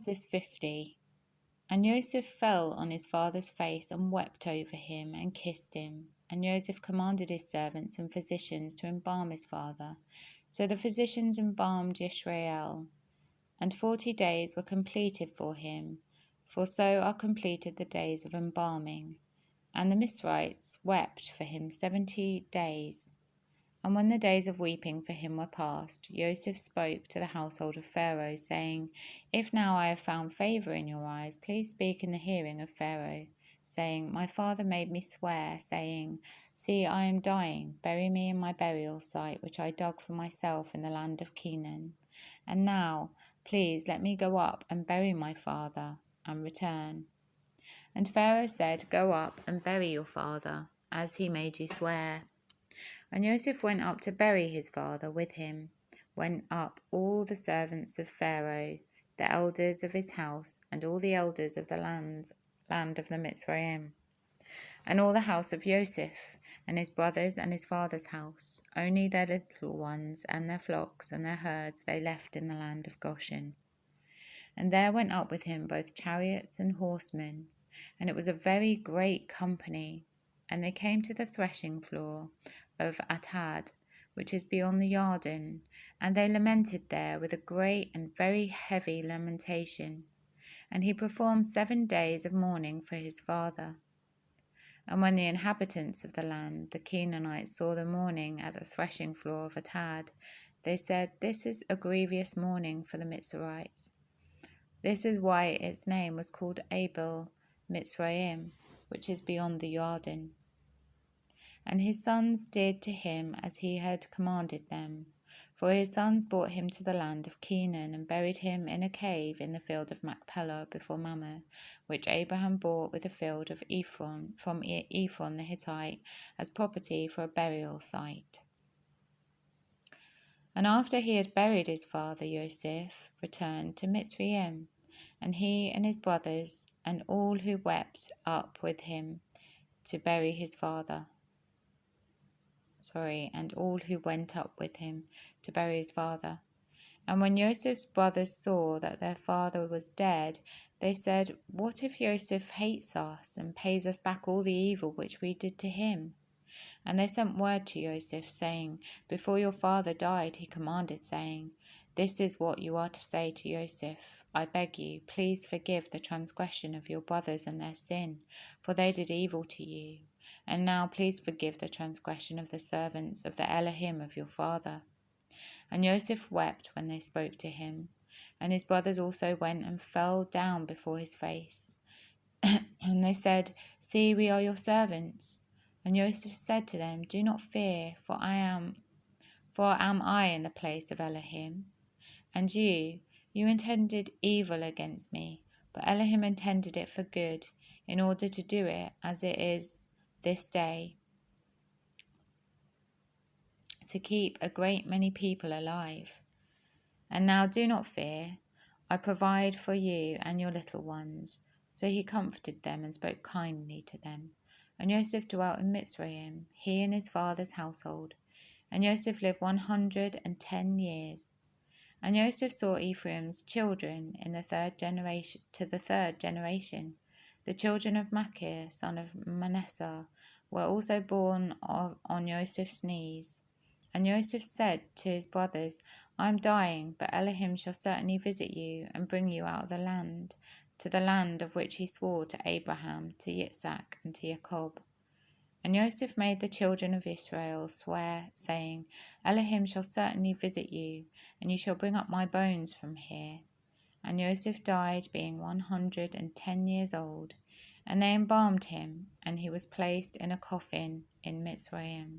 Genesis 50. And Joseph fell on his father's face and wept over him and kissed him. And Joseph commanded his servants and physicians to embalm his father. So the physicians embalmed Yishmael, and 40 days were completed for him, for so are completed the days of embalming. And the Mizrahites wept for him 70 days. And when the days of weeping for him were past, Joseph spoke to the household of Pharaoh, saying, If now I have found favour in your eyes, please speak in the hearing of Pharaoh, saying, My father made me swear, saying, See, I am dying, bury me in my burial site, which I dug for myself in the land of Canaan. And now, please let me go up and bury my father, and return. And Pharaoh said, Go up and bury your father, as he made you swear. And Joseph went up to bury his father. With him went up all the servants of Pharaoh, the elders of his house, and all the elders of the land of the Mitzrayim, and all the house of Joseph, and his brothers and his father's house. Only their little ones and their flocks and their herds they left in the land of Goshen. And there went up with him both chariots and horsemen, and it was a very great company. And they came to the threshing floor of Atad, which is beyond the Jordan, and they lamented there with a great and very heavy lamentation. And he performed 7 days of mourning for his father. And when the inhabitants of the land, the Canaanites, saw the mourning at the threshing floor of Atad, they said, This is a grievous mourning for the Mitzrahites. This is why its name was called Abel Mitzrayim, which is beyond the Jordan. And his sons did to him as he had commanded them. For his sons brought him to the land of Canaan, and buried him in a cave in the field of Machpelah before Mamre, which Abraham bought with the field of Ephron from Ephron the Hittite as property for a burial site. And after he had buried his father, Joseph returned to Mitzrayim, and he and his brothers, and all who wept up with him to bury his father. And all who went up with him to bury his father. And when Joseph's brothers saw that their father was dead, they said, What if Joseph hates us and pays us back all the evil which we did to him? And they sent word to Joseph, saying, Before your father died, he commanded, saying, This is what you are to say to Joseph. I beg you, please forgive the transgression of your brothers and their sin, for they did evil to you. And now please forgive the transgression of the servants of the Elohim of your father. And Joseph wept when they spoke to him. And his brothers also went and fell down before his face. And they said, See, we are your servants. And Joseph said to them, Do not fear, for am I in the place of Elohim? And you intended evil against me, but Elohim intended it for good, in order to do it as it is this day, to keep a great many people alive. And now do not fear, I provide for you and your little ones. So he comforted them and spoke kindly to them. And Joseph dwelt in Mitzrayim, he and his father's household. And Joseph lived 110 years. And Joseph saw Ephraim's children in the third generation. The children of Machir, son of Manasseh, were also born on Joseph's knees. And Joseph said to his brothers, I am dying, but Elohim shall certainly visit you and bring you out of the land, to the land of which he swore to Abraham, to Yitzhak, and to Jacob. And Joseph made the children of Israel swear, saying, Elohim shall certainly visit you, and you shall bring up my bones from here. And Joseph died, being 110 years old, and they embalmed him, and he was placed in a coffin in Mitzrayim.